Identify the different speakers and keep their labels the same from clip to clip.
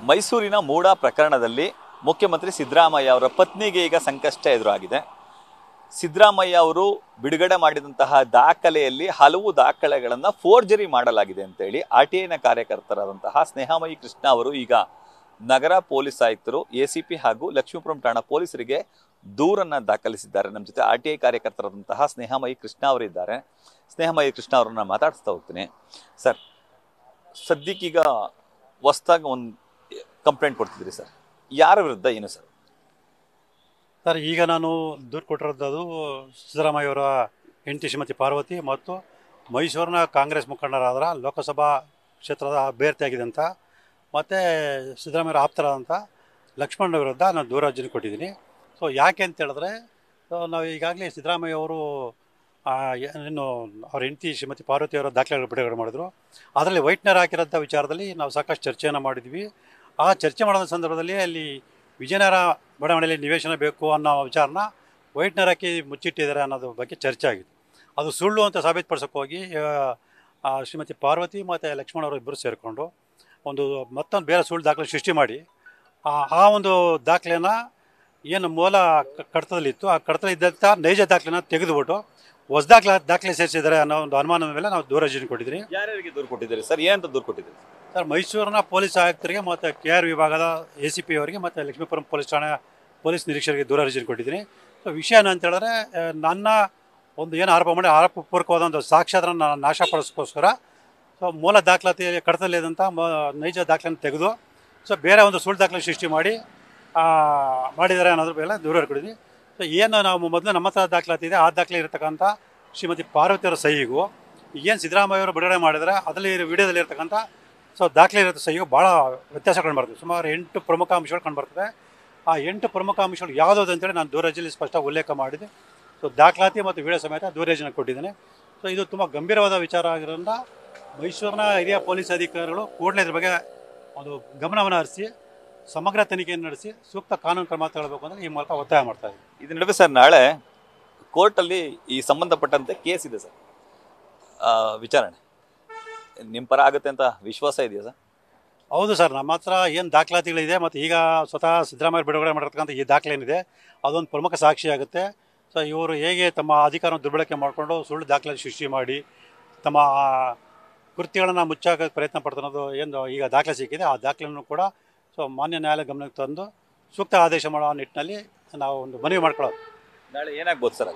Speaker 1: ಮೈಸೂರಿನ ಮೂಡ ಪ್ರಕರಣದಲ್ಲಿ ಮುಖ್ಯಮಂತ್ರಿ ಸಿದ್ದರಾಮಯ್ಯ ಅವರ ಪತ್ನಿಗೆ ಈಗ ಸಂಕಷ್ಟ ಎದುರಾಗಿದೆ. ಸಿದ್ದರಾಮಯ್ಯ ಅವರು ಬಿಡುಗಡೆ ಮಾಡಿದಂತಹ ದಾಖಲೆಯಲ್ಲಿ ಹಲವು ದಾಖಲೆಗಳನ್ನು ಫೋರ್ಜರಿ ಮಾಡಲಾಗಿದೆ ಅಂತೇಳಿ ಆರ್ಟಿಐನ ಕಾರ್ಯಕರ್ತರಾದಂತಹ ಸ್ನೇಹಮಯಿ ಕೃಷ್ಣ ಅವರು ಈಗ ನಗರ ಪೊಲೀಸ್ ಆಯುಕ್ತರು, ಎಸಿಪಿ ಹಾಗೂ ಲಕ್ಷ್ಮೀಪುರಂ ಠಾಣಾ ಪೊಲೀಸರಿಗೆ ದೂರನ್ನ ದಾಖಲಿಸಿದ್ದಾರೆ. ನಮ್ಮ ಜೊತೆ ಆರ್ಟಿಐ ಕಾರ್ಯಕರ್ತರಾದಂತಹ ಸ್ನೇಹಮಯಿ ಕೃಷ್ಣ ಅವರಿದ್ದಾರೆ. ಸ್ನೇಹಮಯಿ ಕೃಷ್ಣ ಅವರನ್ನ ಮಾತಾಡಿಸ್ತಾ ಹೋಗ್ತೀನಿ. ಸರ್, ಸದ್ಯಕ್ಕೀಗ ಹೊಸದಾಗಿ ಒಂದು ಕಂಪ್ಲೇಂಟ್ ಕೊಡ್ತಿದ್ರಿ ಸರ್, ಯಾರ ವಿರುದ್ಧ ಏನು ಸರ್?
Speaker 2: ಸರ್, ಈಗ ನಾನು ದೂರು ಕೊಟ್ಟಿರೋದು ಸಿದ್ದರಾಮಯ್ಯ ಅವರ ಹೆಂಡತಿ ಶ್ರೀಮತಿ ಪಾರ್ವತಿ ಮತ್ತು ಮೈಸೂರಿನ ಕಾಂಗ್ರೆಸ್ ಮುಖಂಡರಾದ ಲೋಕಸಭಾ ಕ್ಷೇತ್ರದ ಅಭ್ಯರ್ಥಿಯಾಗಿದ್ದಂಥ ಮತ್ತು ಸಿದ್ದರಾಮಯ್ಯರ ಆಪ್ತರಾದಂಥ ಲಕ್ಷ್ಮಣ ವಿರುದ್ಧ ನಾನು ದೂರು ಅರ್ಜಿ ಕೊಟ್ಟಿದ್ದೀನಿ. ಸೊ ಯಾಕೆ ಅಂತ ಹೇಳಿದ್ರೆ, ನಾವು ಈಗಾಗಲೇ ಸಿದ್ದರಾಮಯ್ಯ ಅವರು ಇನ್ನು ಅವ್ರ ಹೆಂಡತಿ ಶ್ರೀಮತಿ ಪಾರ್ವತಿ ಅವರ ದಾಖಲೆಗಳು ಬಿಡುಗಡೆ ಮಾಡಿದ್ರು. ಅದರಲ್ಲಿ ವೈಟ್ನರ್ ಹಾಕಿರೋಂಥ ವಿಚಾರದಲ್ಲಿ ನಾವು ಸಾಕಷ್ಟು ಚರ್ಚೆಯನ್ನು ಮಾಡಿದ್ವಿ. ಆ ಚರ್ಚೆ ಮಾಡೋ ಸಂದರ್ಭದಲ್ಲಿ ಅಲ್ಲಿ ವಿಜಯನಗರ ಬಡಾವಣೆಯಲ್ಲಿ ನಿವೇಶನ ಬೇಕು ಅನ್ನೋ ವಿಚಾರನ ವೈಟ್ನರ್ ಹಾಕಿ ಮುಚ್ಚಿಟ್ಟಿದ್ದಾರೆ ಅನ್ನೋದ್ರ ಬಗ್ಗೆ ಚರ್ಚೆ ಆಗಿದೆ. ಅದು ಸುಳ್ಳು ಅಂತ ಸಾಬೀತುಪಡಿಸೋಕೆ ಹೋಗಿ ಶ್ರೀಮತಿ ಪಾರ್ವತಿ ಮತ್ತು ಲಕ್ಷ್ಮಣ ಅವರು ಇಬ್ಬರು ಸೇರಿಕೊಂಡು ಮತ್ತೊಂದು ಬೇರೆ ಸುಳ್ಳು ದಾಖಲೆ ಸೃಷ್ಟಿ ಮಾಡಿ ಆ ಒಂದು ದಾಖಲೆನ ಏನು ಮೂಲ ಕಡತದಲ್ಲಿತ್ತು, ಆ ಕಡತದಲ್ಲಿದ್ದಂಥ ನೈಜ ದಾಖಲೆನ ತೆಗೆದುಬಿಟ್ಟು ಹೊಸ ದಾಖಲೆ ಸೇರಿಸಿದ್ದಾರೆ ಅನ್ನೋ ಒಂದು ಅನುಮಾನದ ಮೇಲೆ ನಾವು ದೂರು ಅರ್ಜಿ ಕೊಟ್ಟಿದ್ದೀವಿ.
Speaker 1: ಯಾರ್ಯಾರಿಗೆ ದೂರು ಕೊಟ್ಟಿದ್ದೀರಿ ಸರ್? ಏನಂತ ದೂರು ಕೊಟ್ಟಿದ್ದೀರಿ
Speaker 2: ಸರ್? ಮೈಸೂರಿನ ಪೊಲೀಸ್ ಆಯುಕ್ತರಿಗೆ ಮತ್ತು KR ವಿಭಾಗದ ACP ಅವರಿಗೆ ಮತ್ತು ಲಕ್ಷ್ಮೀಪುರಂ ಪೊಲೀಸ್ ಠಾಣೆ ಪೊಲೀಸ್ ನಿರೀಕ್ಷಕರಿಗೆ ದೂರು ಅರ್ಜಿ ಕೊಟ್ಟಿದ್ದೀನಿ. ಸೊ ವಿಷಯ ಏನಂತ ಹೇಳಿದ್ರೆ, ನನ್ನ ಒಂದು ಏನು ಆರೋಪ ಮಾಡಿ ಆರೋಪಪೂರ್ವಕವಾದ ಒಂದು ಸಾಕ್ಷ್ಯಾಧಾರನ ನಾಶಪಡಿಸೋಕ್ಕೋಸ್ಕರ ಸೊ ಮೂಲ ದಾಖಲಾತಿ ಕಡತದಲ್ಲಿದ್ದಂಥ ನೈಜ ದಾಖಲೆಯನ್ನು ತೆಗೆದು ಸೊ ಬೇರೆ ಒಂದು ಸುಳ್ಳು ದಾಖಲೆ ಸೃಷ್ಟಿ ಮಾಡಿದ್ದಾರೆ ಅನ್ನೋದ್ರ ಮೇಲೆ ದೂರು ಕೊಟ್ಟಿದ್ವಿ. ಸೊ ಏನು ನಾವು ಮೊದಲು ನಮ್ಮ ಹತ್ರ ದಾಖಲಾತಿ ಇದೆ, ಆ ದಾಖಲೆ ಇರತಕ್ಕಂಥ ಶ್ರೀಮತಿ ಪಾರ್ವತಿಯವರ ಸಹಿಗೂ ಏನು ಸಿದ್ದರಾಮಯ್ಯ ಅವರು ಬಿಡುಗಡೆ ಮಾಡಿದರೆ ಅದರಲ್ಲಿ ವಿಡಿಯೋದಲ್ಲಿ ಇರತಕ್ಕಂಥ ಸೊ ದಾಖಲೆ ಇರೋ ಸಹಿಗೂ ಭಾಳ ವ್ಯತ್ಯಾಸ ಕಂಡುಬರ್ತದೆ. ಸುಮಾರು 8 ಪ್ರಮುಖ ಅಂಶಗಳು ಕಂಡುಬರ್ತದೆ. ಆ 8 ಪ್ರಮುಖ ಅಂಶಗಳು ಯಾವುದಾದ್ರು ಅಂತೇಳಿ ನಾನು ದೂರು ಅರ್ಜಿಯಲ್ಲಿ ಸ್ಪಷ್ಟ ಉಲ್ಲೇಖ ಮಾಡಿದೆ. ಸೊ ದಾಖಲಾತಿ ಮತ್ತು ವಿಡಿಯೋ ಸಮೇತ ದೂರು ಅರ್ಜಿನ ಕೊಟ್ಟಿದ್ದೇನೆ. ಸೊ ಇದು ತುಂಬ ಗಂಭೀರವಾದ ವಿಚಾರ ಆಗಿರೋದ್ರಿಂದ ಮೈಸೂರಿನ ಹಿರಿಯ ಪೊಲೀಸ್ ಅಧಿಕಾರಿಗಳು ಕೂಡಲೇ ಇದ್ರ ಬಗ್ಗೆ ಒಂದು ಗಮನವನ್ನು ಹರಿಸಿ ಸಮಗ್ರ ತನಿಖೆಯನ್ನು ನಡೆಸಿ ಸೂಕ್ತ ಕಾನೂನು ಕ್ರಮ ತಗೊಳ್ಬೇಕು ಅಂದರೆ ಈ ಮೂಲಕ ಒತ್ತಾಯ ಮಾಡ್ತಾ ಇದ್ದೀವಿ.
Speaker 1: ಇದರ ನಡುವೆ ಸರ್, ನಾಳೆ ಕೋರ್ಟಲ್ಲಿ ಈ ಸಂಬಂಧಪಟ್ಟಂತೆ ಕೇಸ್ ಇದೆ ಸರ್, ವಿಚಾರಣೆ ನಿಮ್ಮ ಪರ ಆಗುತ್ತೆ ಅಂತ ವಿಶ್ವಾಸ ಇದೆಯಾ ಸರ್?
Speaker 2: ಹೌದು ಸರ್, ನಮ್ಮ ಹತ್ರ ಏನು ದಾಖಲಾತಿಗಳಿದೆ ಮತ್ತು ಈಗ ಸ್ವತಃ ಸಿದ್ದರಾಮಯ್ಯ ಬಿಡುಗಡೆ ಮಾಡಿರ್ತಕ್ಕಂಥ ಈ ದಾಖಲೆ ಏನಿದೆ ಅದೊಂದು ಪ್ರಮುಖ ಸಾಕ್ಷಿ ಆಗುತ್ತೆ. ಸೊ ಇವರು ಹೇಗೆ ತಮ್ಮ ಅಧಿಕಾರವನ್ನು ದುರ್ಬಳಕೆ ಮಾಡಿಕೊಂಡು ಸುಳ್ಳು ದಾಖಲೆ ಸೃಷ್ಟಿ ಮಾಡಿ ತಮ್ಮ ಕೃತ್ಯಗಳನ್ನು ಮುಚ್ಚಾಕೋಕ್ಕೆ ಪ್ರಯತ್ನ ಪಡ್ತಾನೋದು ಏನು ಈಗ ದಾಖಲೆ ಸಿಕ್ಕಿದೆ, ಆ ದಾಖಲೆಯನ್ನು ಕೂಡ ಸೊ ಮಾನ್ಯ ನ್ಯಾಯಾಲಯ ಗಮನಕ್ಕೆ ತಂದು ಸೂಕ್ತ ಆದೇಶ ಮಾಡೋ ನಿಟ್ಟಿನಲ್ಲಿ ನಾವು ಒಂದು ಮನವಿ ಮಾಡ್ಕೊಳ್ಳೋದು.
Speaker 1: ನಾಳೆ ಏನಾಗ್ಬೋದು ಸರ್?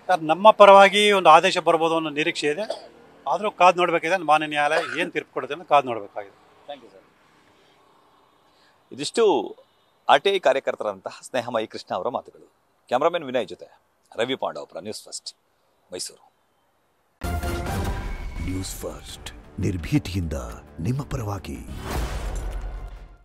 Speaker 2: ಸರ್, ನಮ್ಮ ಪರವಾಗಿ ಒಂದು ಆದೇಶ ಬರ್ಬೋದು ಅನ್ನೋ ನಿರೀಕ್ಷೆ ಇದೆ. ಆದರೂ ಕಾದು ನೋಡಬೇಕಿದೆ, ಮಾನ್ಯ ನ್ಯಾಯಾಲಯ ಏನು ತೀರ್ಪು ಕೊಡುತ್ತೆ ಅಂತ ಕಾದು ನೋಡಬೇಕಾಗಿದೆ.
Speaker 1: Thank you sir. ಇದಿಷ್ಟು RTI ಕಾರ್ಯಕರ್ತರಂತಹ ಸ್ನೇಹಮಯಿ ಕೃಷ್ಣ ಅವರ ಮಾತುಗಳು. ಕ್ಯಾಮ್ರಾಮನ್ ವಿನಯ್ ಜೊತೆ Ravi Pandavapura, news first Mysuru.
Speaker 3: News first ನಿರ್ಭೀತಿಯಿಂದ ನಿಮ್ಮ ಪರವಾಗಿ.